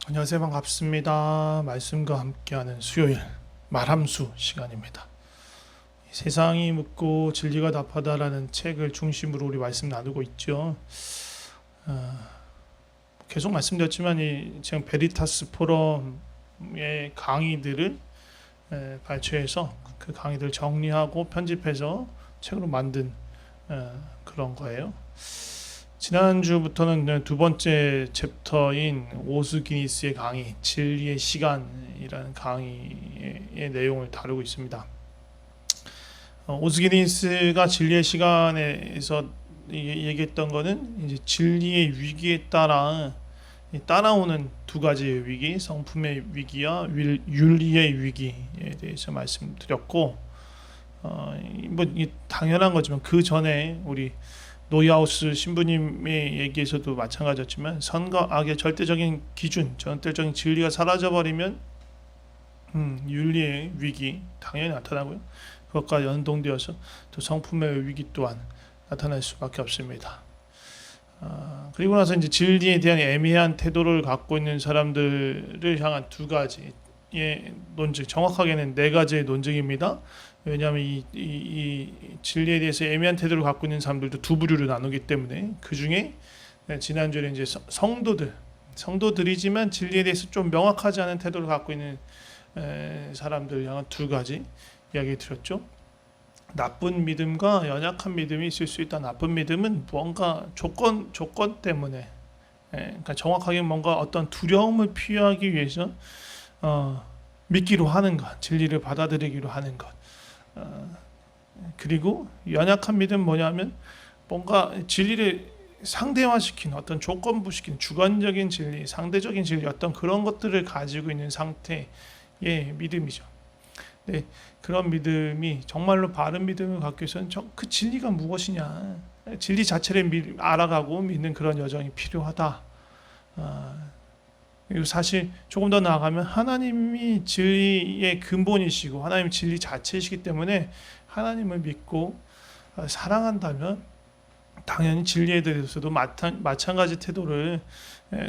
안녕하세요. 반갑습니다. 말씀과 함께하는 수요일 말함수 시간입니다. 세상이 묻고 진리가 답하다라는 책을 중심으로 우리 말씀 나누고 있죠. 계속 말씀드렸지만 이 지금 베리타스 포럼의 강의들을 발췌해서 그 강의들을 정리하고 편집해서 책으로 만든 그런 거예요. 지난주부터는 두 번째 챕터인 오스기니스의 강의, 진리의 시간이라는 강의의 내용을 다루고 있습니다. 오스기니스가 진리의 시간에서 얘기했던 거는 이제 진리의 위기에 따라오는 두 가지의 위기, 성품의 위기와 윤리의 위기에 대해서 말씀드렸고, 뭐 당연한 거지만 그 전에 우리 노이하우스 신부님의 얘기에서도 마찬가지였지만 선과 악의 절대적인 기준, 절대적인 진리가 사라져버리면 윤리의 위기 당연히 나타나고요. 그것과 연동되어서 또 성품의 위기 또한 나타날 수밖에 없습니다. 그리고 나서 이제 진리에 대한 애매한 태도를 갖고 있는 사람들을 향한 두 가지의 논증, 정확하게는 네 가지의 논증입니다. 왜냐하면 이 진리에 대해서 애매한 태도를 갖고 있는 사람들도 두 부류로 나누기 때문에 그 중에 지난주에 이제 성도들이지만 진리에 대해서 좀 명확하지 않은 태도를 갖고 있는 사람들 향한 두 가지 이야기 드렸죠. 나쁜 믿음과 연약한 믿음이 있을 수 있다. 나쁜 믿음은 뭔가 조건 때문에, 그러니까 정확하게 뭔가 어떤 두려움을 피하기 위해서 믿기로 하는 것, 진리를 받아들이기로 하는 것. 그리고 연약한 믿음 뭐냐면 뭔가 진리를 상대화시키는 어떤 조건부시키는 주관적인 진리, 상대적인 진리 어떤 그런 것들을 가지고 있는 상태의 믿음이죠. 네, 그런 믿음이 정말로 바른 믿음을 갖기 위해서는 그 진리가 무엇이냐, 진리 자체를 알아가고 믿는 그런 여정이 필요하다. 그리고 사실 조금 더 나아가면 하나님이 진리의 근본이시고 하나님 진리 자체이시기 때문에 하나님을 믿고 사랑한다면 당연히 진리에 대해서도 마찬가지 태도를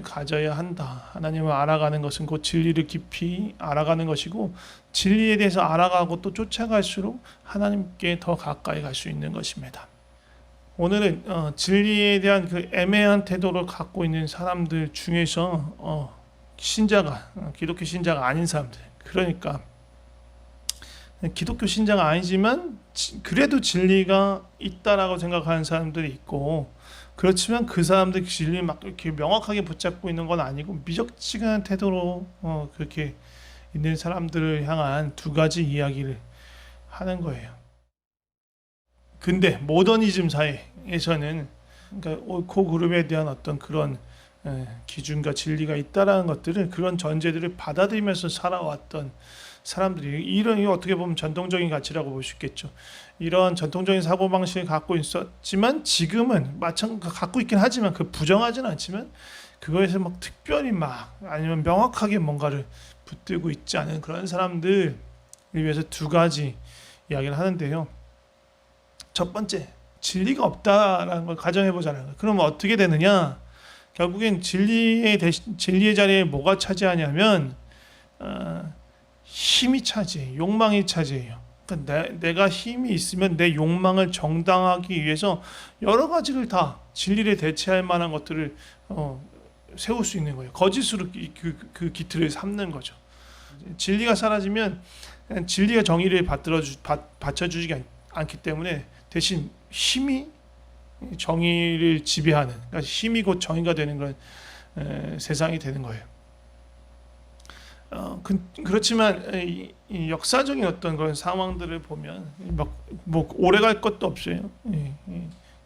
가져야 한다. 하나님을 알아가는 것은 곧 진리를 깊이 알아가는 것이고 진리에 대해서 알아가고 또 쫓아갈수록 하나님께 더 가까이 갈 수 있는 것입니다. 오늘은 진리에 대한 그 애매한 태도를 갖고 있는 사람들 중에서 기독교 신자가 아닌 사람들, 그러니까 기독교 신자가 아니지만 그래도 진리가 있다라고 생각하는 사람들이 있고, 그렇지만 그 사람들 진리를 막 이렇게 명확하게 붙잡고 있는 건 아니고 미적지근한 태도로 그렇게 있는 사람들을 향한 두 가지 이야기를 하는 거예요. 근데 모더니즘 사회에서는 그러니까 그 그룹에 대한 어떤 그런 기준과 진리가 있다라는 것들을, 그런 전제들을 받아들이면서 살아왔던 사람들이, 이런 어떻게 보면 전통적인 가치라고 볼 수 있겠죠. 이런 전통적인 사고방식을 갖고 있었지만 지금은 갖고 있긴 하지만 그 부정하지는 않지만 그거에서 막 특별히 아니면 명확하게 뭔가를 붙들고 있지 않은 그런 사람들을 위해서 두 가지 이야기를 하는데요. 첫 번째, 진리가 없다라는 걸 가정해 보자는 거예요. 그러면 어떻게 되느냐? 결국엔 진리의 자리에 뭐가 차지하냐면 힘이 차지해요. 욕망이 차지해요. 그러니까 내가 힘이 있으면 내 욕망을 정당하기 위해서 여러 가지를 다 진리를 대체할 만한 것들을 세울 수 있는 거예요. 거짓으로 그 기틀을 삼는 거죠. 진리가 사라지면 진리가 정의를 받쳐주지 않기 때문에 대신 힘이 정의를 지배하는, 그러니까 힘이 곧 정의가 되는 그런 세상이 되는 거예요. 그렇지만 이 역사적인 어떤 그런 상황들을 보면 뭐 오래 갈 것도 없어요.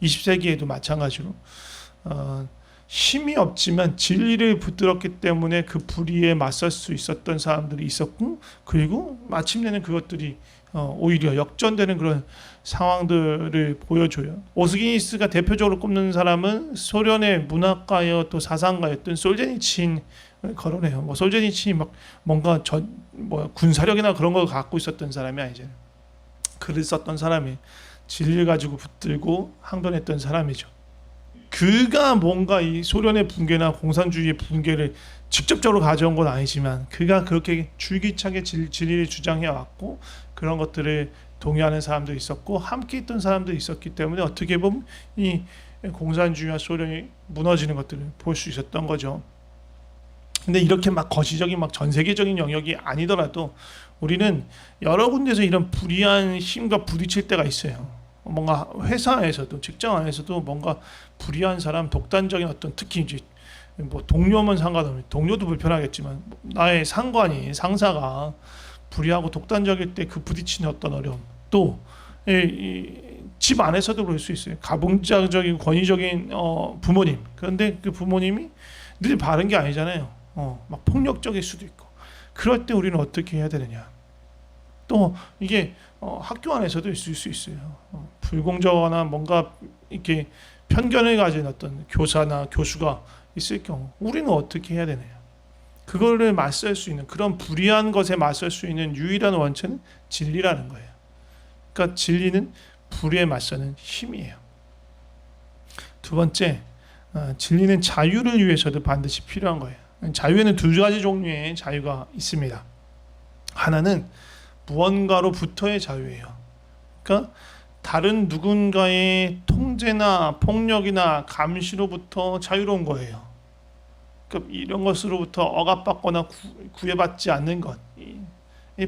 20세기에도 마찬가지로 힘이 없지만 진리를 붙들었기 때문에 그 불의에 맞설 수 있었던 사람들이 있었고, 그리고 마침내는 그것들이 오히려 역전되는 그런 상황들을 보여줘요. 오스기니스가 대표적으로 꼽는 사람은 소련의 문학가여 또 사상가였던 솔제니친 거론해요. 뭐 솔제니친이 막 뭔가 군사력이나 그런 걸 갖고 있었던 사람이 아니잖아요. 글을 썼던 사람이 진리를 가지고 붙들고 항변했던 사람이죠. 그가 뭔가 이 소련의 붕괴나 공산주의의 붕괴를 직접적으로 가져온 건 아니지만 그가 그렇게 줄기차게 진리를 주장해 왔고 그런 것들을 동의하는 사람도 있었고 함께 있던 사람도 있었기 때문에 어떻게 보면 이 공산주의와 소련이 무너지는 것들을 볼 수 있었던 거죠. 근데 이렇게 막 거시적인 막 전 세계적인 영역이 아니더라도 우리는 여러 군데서 이런 불의한 힘과 부딪힐 때가 있어요. 뭔가 회사에서도 직장 안에서도 뭔가 불의한 사람, 독단적인 어떤 특히 이제 뭐 동료면 상관없는 동료도 불편하겠지만 나의 상관이 상사가 불의하고 독단적일 때 그 부딪히는 어떤 어려움 또 집 안에서도 그럴 수 있어요. 가부장적인 권위적인 부모님 그런데 그 부모님이 늘 바른 게 아니잖아요. 막 폭력적일 수도 있고 그럴 때 우리는 어떻게 해야 되느냐 또 이게 학교 안에서도 있을 수 있어요. 불공정하거나 뭔가 이렇게 편견을 가진 어떤 교사나 교수가 있을 경우 우리는 어떻게 해야 되느냐 그거를 맞설 수 있는 그런 불의한 것에 맞설 수 있는 유일한 원천은 진리라는 거예요. 그러니까 진리는 불의에 맞서는 힘이에요. 두 번째 진리는 자유를 위해서도 반드시 필요한 거예요. 자유에는 두 가지 종류의 자유가 있습니다. 하나는 무언가로부터의 자유예요. 그러니까 다른 누군가의 통제나 폭력이나 감시로부터 자유로운 거예요. 그러니까 이런 것으로부터 억압받거나 구애받지 않는 것.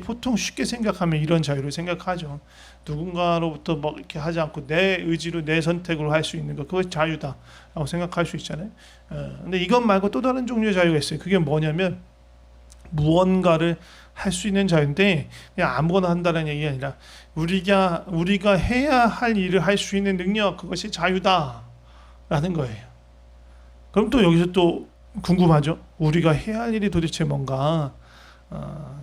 보통 쉽게 생각하면 이런 자유를 생각하죠. 누군가로부터 뭐 이렇게 하지 않고 내 의지로 내 선택으로 할 수 있는 것, 그것이 자유다라고 생각할 수 있잖아요. 근데 이것 말고 또 다른 종류의 자유가 있어요. 그게 뭐냐면 무언가를 할 수 있는 자유인데 그냥 아무거나 한다는 얘기가 아니라 우리가 해야 할 일을 할 수 있는 능력, 그것이 자유다라는 거예요. 그럼 또 여기서 또 궁금하죠. 우리가 해야 할 일이 도대체 뭔가?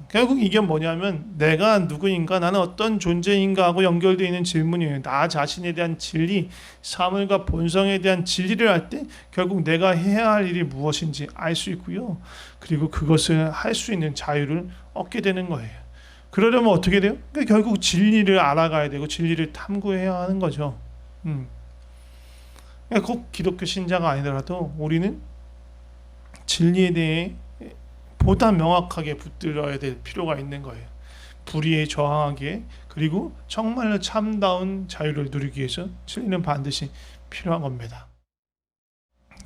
결국 이게 뭐냐면 내가 누구인가 나는 어떤 존재인가 하고 연결되어 있는 질문이에요. 나 자신에 대한 진리, 사물과 본성에 대한 진리를 할 때 결국 내가 해야 할 일이 무엇인지 알 수 있고요. 그리고 그것을 할 수 있는 자유를 얻게 되는 거예요. 그러려면 어떻게 돼요? 그러니까 결국 진리를 알아가야 되고 진리를 탐구해야 하는 거죠. 그러니까 꼭 기독교 신자가 아니더라도 우리는 진리에 대해 보다 명확하게 붙들어야 될 필요가 있는 거예요. 불의에 저항하기에 그리고 정말로 참다운 자유를 누리기 위해서 진리는 반드시 필요한 겁니다.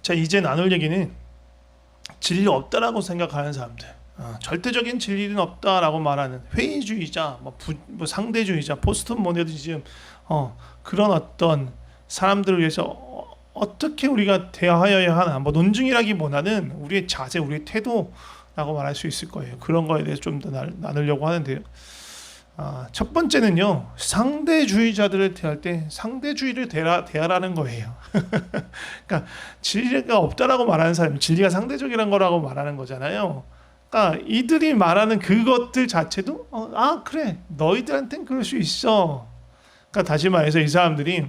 자, 이제 나눌 얘기는 진리 없다라고 생각하는 사람들, 절대적인 진리는 없다라고 말하는 회의주의자, 뭐 상대주의자, 포스트 모더니즘 그런 어떤 사람들을 위해서 어떻게 우리가 대하여야 하나, 뭐 논증이라기보다는 우리의 자세, 우리의 태도라고 말할 수 있을 거예요. 그런 거에 대해서 좀 더 나누려고 하는데요. 첫 번째는요, 상대주의자들을 대할 때 상대주의를 대하라는 거예요. 그러니까 진리가 없다라고 말하는 사람이 진리가 상대적이란 거라고 말하는 거잖아요. 그러니까 이들이 말하는 그것들 자체도 그래, 너희들한테는 그럴 수 있어. 그러니까 다시 말해서 이 사람들이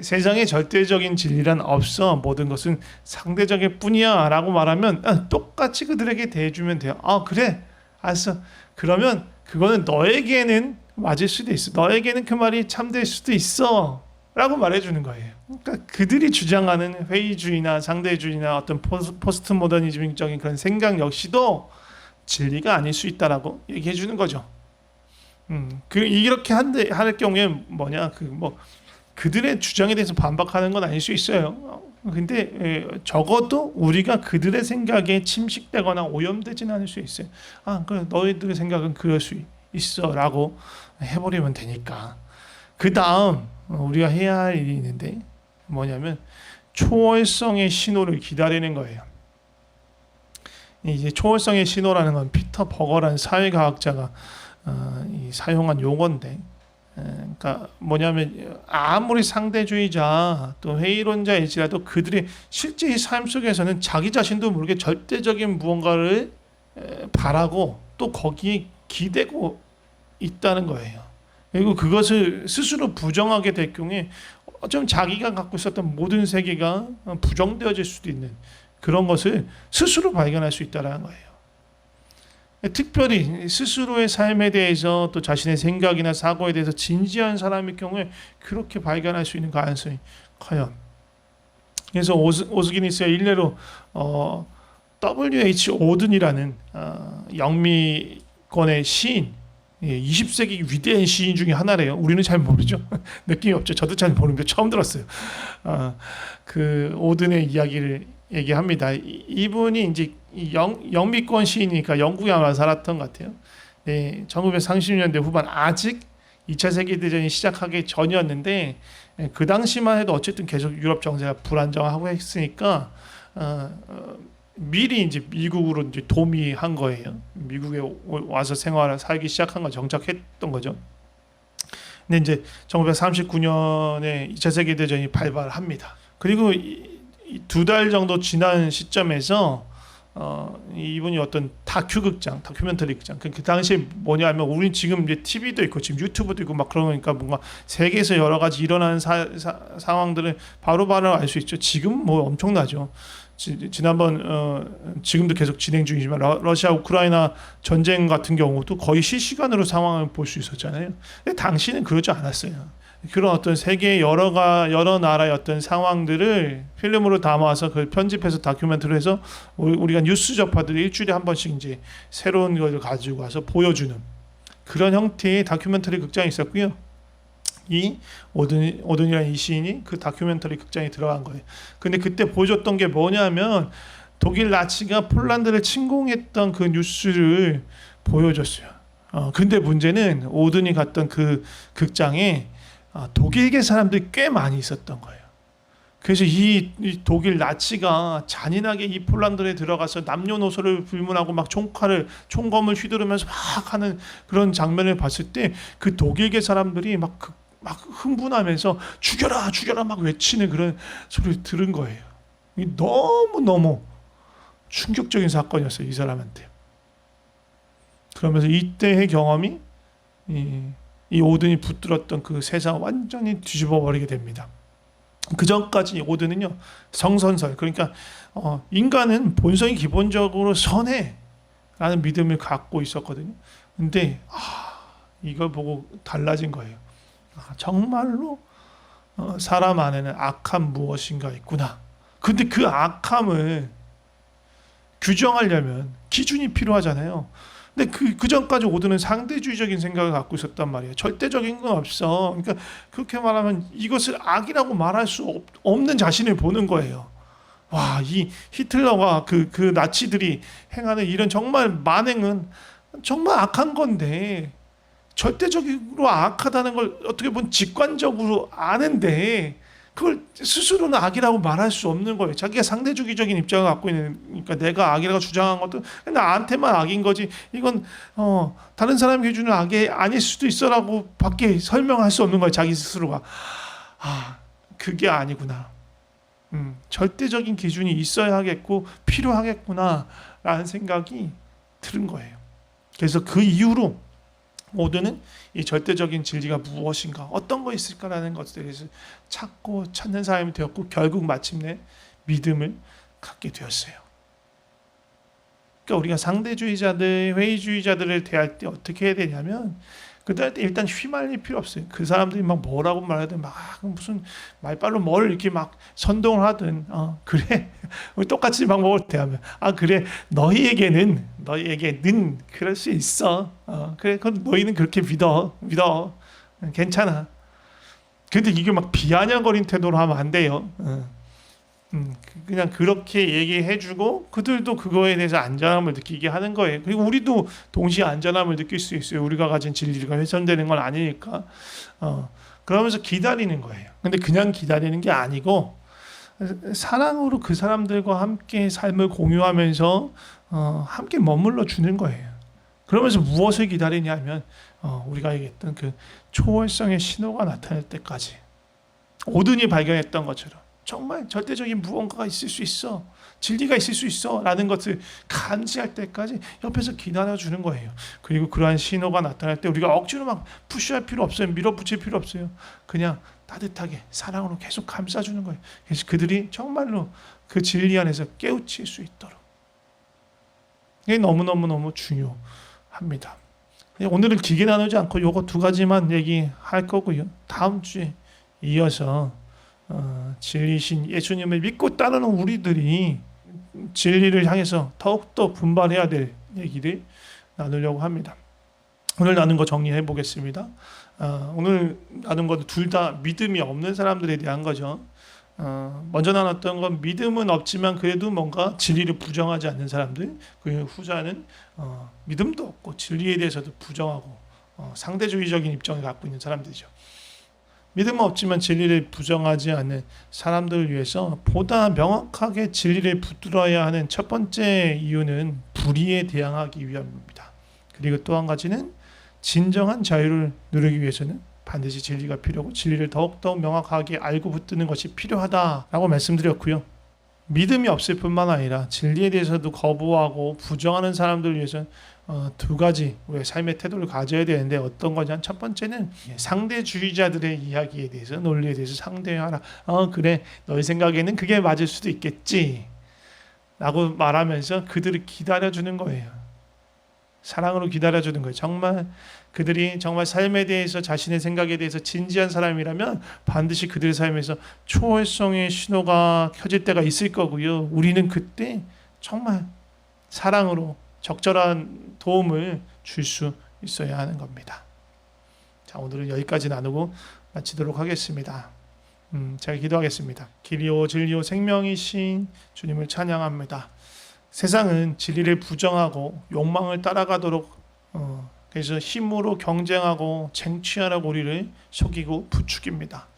세상에 절대적인 진리란 없어, 모든 것은 상대적일 뿐이야 라고 말하면 똑같이 그들에게 대해주면 돼요. 그래, 알았어. 그러면 그거는 너에게는 맞을 수도 있어, 너에게는 그 말이 참될 수도 있어 라고 말해주는 거예요. 그러니까 그들이 주장하는 회의주의나 상대주의나 어떤 포스트 모더니즘적인 그런 생각 역시도 진리가 아닐 수 있다라고 얘기해 주는 거죠. 이렇게 할 경우에 뭐냐, 그들의 주장에 대해서 반박하는 건 아닐 수 있어요. 근데 적어도 우리가 그들의 생각에 침식되거나 오염되지는 않을 수 있어요. 그래, 너희들의 생각은 그럴 수 있어라고 해버리면 되니까. 그 다음 우리가 해야 할 일이 있는데 뭐냐면 초월성의 신호를 기다리는 거예요. 이제 초월성의 신호라는 건 피터 버거라는 사회과학자가 사용한 용어인데, 그러니까 뭐냐면 아무리 상대주의자 또 회의론자일지라도 그들의 실제의 삶 속에서는 자기 자신도 모르게 절대적인 무언가를 바라고 또 거기에 기대고 있다는 거예요. 그리고 그것을 스스로 부정하게 될 경우에 좀 자기가 갖고 있었던 모든 세계가 부정되어질 수도 있는 그런 것을 스스로 발견할 수 있다는 거예요. 특별히 스스로의 삶에 대해서 또 자신의 생각이나 사고에 대해서 진지한 사람일 경우에 그렇게 발견할 수 있는 가능성이 커요. 그래서 오스기니스가 일례로 W.H. 오든이라는 영미권의 시인, 20세기 위대한 시인 중에 하나래요. 우리는 잘 모르죠. 느낌이 없죠. 저도 잘 모르는데 처음 들었어요. 그 오든의 이야기를 얘기합니다. 이분이 이제 영미권 시인이니까 영국에 아마 살았던 것 같아요. 네, 1930년대 후반 아직 2차 세계대전이 시작하기 전이었는데 그 당시만 해도 어쨌든 계속 유럽 정세가 불안정하고 했으니까 미리 이제 미국으로 이제 도미한 거예요. 미국에 와서 살기 시작한 거 정착했던 거죠. 근데 이제 1939년에 2차 세계 대전이 발발합니다. 그리고 2달 정도 지난 시점에서 이분이 어떤 다큐멘터리 극장. 그 당시에 뭐냐면 우리 지금 이제 TV도 있고 지금 유튜브도 있고 막 그러니까 뭔가 세계에서 여러 가지 일어나는 상황들을 바로바로 알 수 있죠. 지금 뭐 엄청나죠. 지난번 지금도 계속 진행 중이지만 러시아 우크라이나 전쟁 같은 경우도 거의 실시간으로 상황을 볼 수 있었잖아요. 근데 당시는 그러지 않았어요. 그런 어떤 세계의 여러 나라의 어떤 상황들을 필름으로 담아서 그걸 편집해서 다큐멘터리로 해서 우리가 뉴스 접하들이 일주일에 한 번씩 이제 새로운 걸 가지고 와서 보여주는 그런 형태의 다큐멘터리 극장이 있었고요. 이 오든이라는 이 시인이 그 다큐멘터리 극장에 들어간 거예요. 근데 그때 보여줬던 게 뭐냐면 독일 나치가 폴란드를 침공했던 그 뉴스를 보여줬어요. 근데 문제는 오든이 갔던 그 극장에 독일계 사람들이 꽤 많이 있었던 거예요. 그래서 이 독일 나치가 잔인하게 이 폴란드에 들어가서 남녀노소를 불문하고 막 총검을 휘두르면서 막 하는 그런 장면을 봤을 때 그 독일계 사람들이 막 흥분하면서 죽여라 막 외치는 그런 소리를 들은 거예요. 너무 충격적인 사건이었어요, 이 사람한테. 그러면서 이때의 경험이 이 오든이 붙들었던 그 세상을 완전히 뒤집어 버리게 됩니다. 그 전까지 오든은요, 성선설, 그러니까 인간은 본성이 기본적으로 선해라는 믿음을 갖고 있었거든요. 근데 이걸 보고 달라진 거예요. 정말로 사람 안에는 악한 무엇인가 있구나. 근데 그 악함을 규정하려면 기준이 필요하잖아요. 근데 그 전까지 오드는 상대주의적인 생각을 갖고 있었단 말이에요. 절대적인 건 없어. 그러니까 그렇게 말하면 이것을 악이라고 말할 수 없는 자신을 보는 거예요. 와, 이 히틀러와 그 나치들이 행하는 이런 정말 만행은 정말 악한 건데 절대적으로 악하다는 걸 어떻게 보면 직관적으로 아는데 그걸 스스로는 악이라고 말할 수 없는 거예요. 자기가 상대주의적인 입장을 갖고 있으니까 내가 악이라고 주장한 것도 나한테만 악인 거지. 이건 다른 사람 기준은 악이 아닐 수도 있어라고 밖에 설명할 수 없는 거예요. 자기 스스로가. 그게 아니구나. 절대적인 기준이 있어야 하겠고 필요하겠구나라는 생각이 들은 거예요. 그래서 그 이후로 오드는 이 절대적인 진리가 무엇인가, 어떤 거 있을까라는 것에 대해서 찾는 사람이 되었고 결국 마침내 믿음을 갖게 되었어요. 그러니까 우리가 상대주의자들, 회의주의자들을 대할 때 어떻게 해야 되냐면 그들한테 일단 휘말릴 필요 없어요. 그 사람들이 막 뭐라고 말하든 막 무슨 말빨로 뭘 이렇게 막 선동을 하든 그래 우리 똑같이 방법을 대하면 그래 너희에게는 그럴 수 있어. 그래 그건 너희는 그렇게 믿어 괜찮아. 근데 이게 막 비아냥거린 태도로 하면 안 돼요. 그냥 그렇게 얘기해주고 그들도 그거에 대해서 안전함을 느끼게 하는 거예요. 그리고 우리도 동시에 안전함을 느낄 수 있어요. 우리가 가진 진리가 훼손되는 건 아니니까. 그러면서 기다리는 거예요. 근데 그냥 기다리는 게 아니고 사랑으로 그 사람들과 함께 삶을 공유하면서 함께 머물러 주는 거예요. 그러면서 무엇을 기다리냐면 우리가 얘기했던 그 초월성의 신호가 나타날 때까지 오든이 발견했던 것처럼 정말 절대적인 무언가가 있을 수 있어, 진리가 있을 수 있어 라는 것을 감지할 때까지 옆에서 기다려주는 거예요. 그리고 그러한 신호가 나타날 때 우리가 억지로 막 푸시할 필요 없어요. 밀어붙일 필요 없어요. 그냥 따뜻하게 사랑으로 계속 감싸주는 거예요. 그래서 그들이 정말로 그 진리 안에서 깨우칠 수 있도록. 이게 너무너무너무 중요합니다. 오늘은 길게 나누지 않고 요거 두 가지만 얘기할 거고요. 다음 주에 이어서 진리신 예수님을 믿고 따르는 우리들이 진리를 향해서 더욱더 분발해야 될 얘기를 나누려고 합니다. 오늘 나눈 거 정리해 보겠습니다. 오늘 나눈 건 둘 다 믿음이 없는 사람들에 대한 거죠. 먼저 나눴던 건 믿음은 없지만 그래도 뭔가 진리를 부정하지 않는 사람들. 그 후자는 믿음도 없고 진리에 대해서도 부정하고 상대주의적인 입장을 갖고 있는 사람들이죠. 믿음은 없지만 진리를 부정하지 않는 사람들을 위해서 보다 명확하게 진리를 붙들어야 하는 첫 번째 이유는 불의에 대항하기 위함입니다. 그리고 또 한 가지는 진정한 자유를 누리기 위해서는 반드시 진리가 필요하고 진리를 더욱더 명확하게 알고 붙드는 것이 필요하다라고 말씀드렸고요. 믿음이 없을 뿐만 아니라 진리에 대해서도 거부하고 부정하는 사람들을 위해서는 두 가지 우리의 삶의 태도를 가져야 되는데 어떤 거냐? 첫 번째는 상대주의자들의 이야기에 대해서 논리에 대해서 상대하라. 그래 너희 생각에는 그게 맞을 수도 있겠지 라고 말하면서 그들을 기다려주는 거예요. 사랑으로 기다려주는 거예요. 정말 그들이 정말 삶에 대해서 자신의 생각에 대해서 진지한 사람이라면 반드시 그들의 삶에서 초월성의 신호가 켜질 때가 있을 거고요. 우리는 그때 정말 사랑으로 적절한 도움을 줄 수 있어야 하는 겁니다. 자, 오늘은 여기까지 나누고 마치도록 하겠습니다. 제가 기도하겠습니다. 길이요 진리요 생명이신 주님을 찬양합니다. 세상은 진리를 부정하고 욕망을 따라가도록 그래서 힘으로 경쟁하고 쟁취하라고 우리를 속이고 부추깁니다.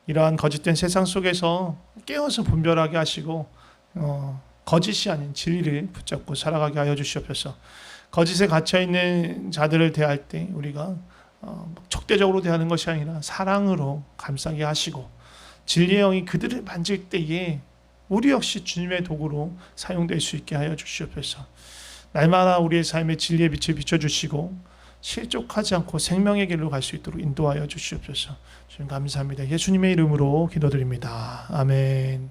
이러한 거짓된 세상 속에서 깨어서 분별하게 하시고 거짓이 아닌 진리를 붙잡고 살아가게 하여 주시옵소서. 거짓에 갇혀있는 자들을 대할 때 우리가 적대적으로 대하는 것이 아니라 사랑으로 감싸게 하시고 진리의 영이 그들을 만질 때에 우리 역시 주님의 도구로 사용될 수 있게 하여 주시옵소서. 날마다 우리의 삶에 진리의 빛을 비춰주시고 실족하지 않고 생명의 길로 갈 수 있도록 인도하여 주시옵소서. 주님 감사합니다. 예수님의 이름으로 기도드립니다. 아멘.